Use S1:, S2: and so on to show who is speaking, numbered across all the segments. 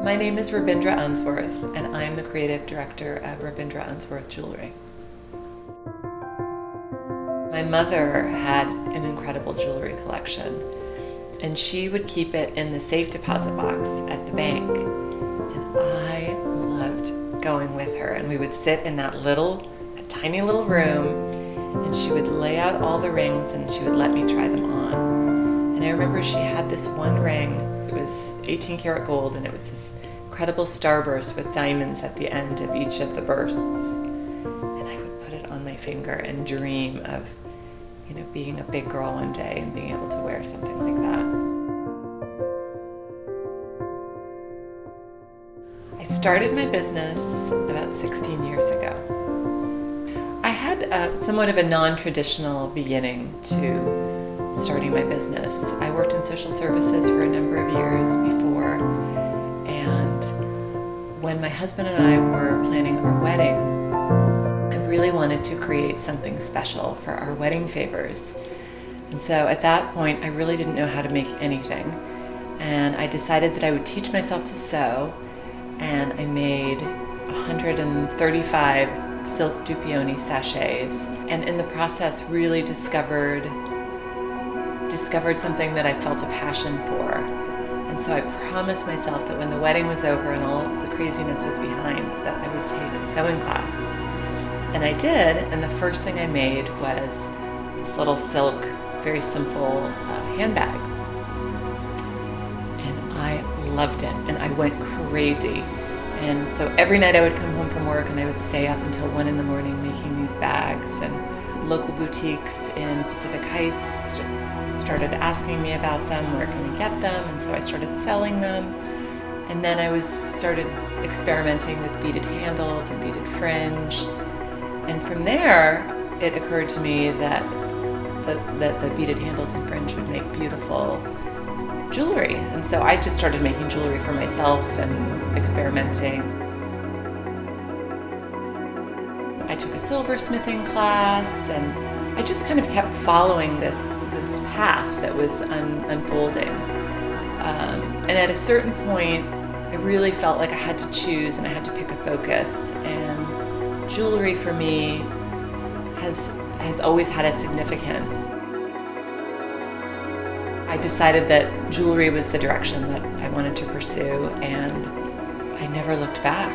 S1: My name is Robindira Unsworth, and I'm the creative director of Robindira Unsworth Jewelry. My mother had an incredible jewelry collection, and she would keep it in the safe deposit box at the bank. And I loved going with her, and we would sit in that tiny little room, and she would lay out all the rings and she would let me try them on. And I remember she had this one ring. It was 18 karat gold, and it was this incredible starburst with diamonds at the end of each of the bursts. And I would put it on my finger and dream of, being a big girl one day and being able to wear something like that. I started my business about 16 years ago. I had somewhat of a non-traditional beginning to starting my business. I worked in social services for a number of years before, and when my husband and I were planning our wedding, I really wanted to create something special for our wedding favors. And so at that point, I really didn't know how to make anything. And I decided that I would teach myself to sew, and I made 135 silk dupioni sachets, and in the process really discovered something that I felt a passion for. And so I promised myself that when the wedding was over and all of the craziness was behind, that I would take a sewing class. And I did, and the first thing I made was this little silk, very simple handbag. And I loved it, and I went crazy. And so every night I would come home from work and I would stay up until 1 a.m. making these bags, and local boutiques in Pacific Heights started asking me about them, where can we get them? And so I started selling them. And then I started experimenting with beaded handles and beaded fringe. And from there, it occurred to me that the beaded handles and fringe would make beautiful jewelry. And so I just started making jewelry for myself and experimenting. I took a silversmithing class, and I just kind of kept following this path that was unfolding. And at a certain point, I really felt like I had to choose and I had to pick a focus. And jewelry for me has always had a significance. I decided that jewelry was the direction that I wanted to pursue, and I never looked back.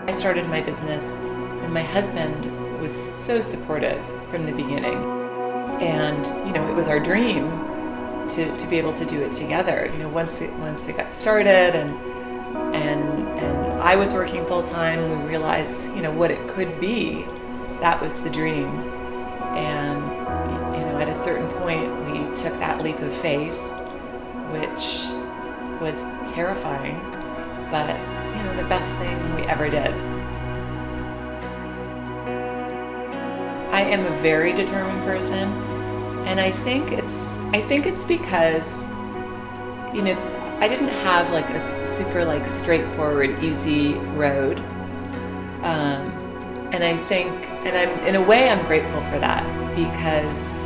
S1: I started my business, and my husband was so supportive from the beginning. And, it was our dream to be able to do it together. Once we got started and I was working full time, we realized, what it could be. That was the dream. And, at a certain point, we took that leap of faith, which was terrifying, but, the best thing we ever did. I am a very determined person, and I think it's because, I didn't have like a super straightforward, easy road. And I think, and in a way I'm grateful for that, because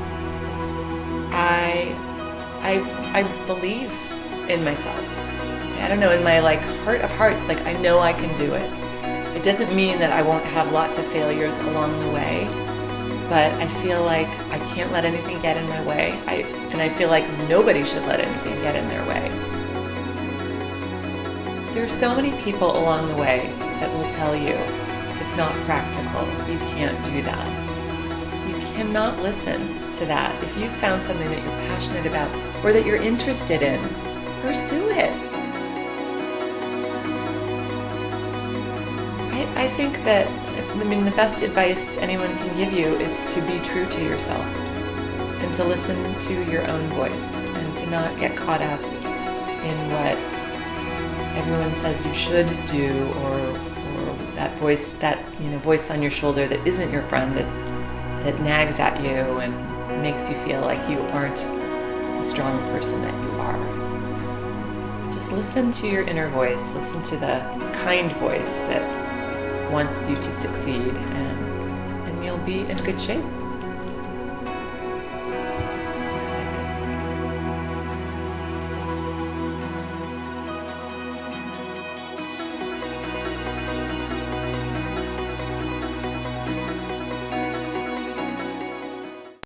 S1: I believe in myself. I don't know, in my heart of hearts, I know I can do it. It doesn't mean that I won't have lots of failures along the way, but I feel like I can't let anything get in my way. And I feel like nobody should let anything get in their way. There's so many people along the way that will tell you it's not practical, you can't do that. You cannot listen to that. If you've found something that you're passionate about or that you're interested in, pursue it. I think that, the best advice anyone can give you is to be true to yourself and to listen to your own voice and to not get caught up in what everyone says you should do, or that voice, voice on your shoulder that isn't your friend, that nags at you and makes you feel like you aren't the strong person that you are. Just listen to your inner voice, listen to the kind voice that wants you to succeed, and you'll be in good shape.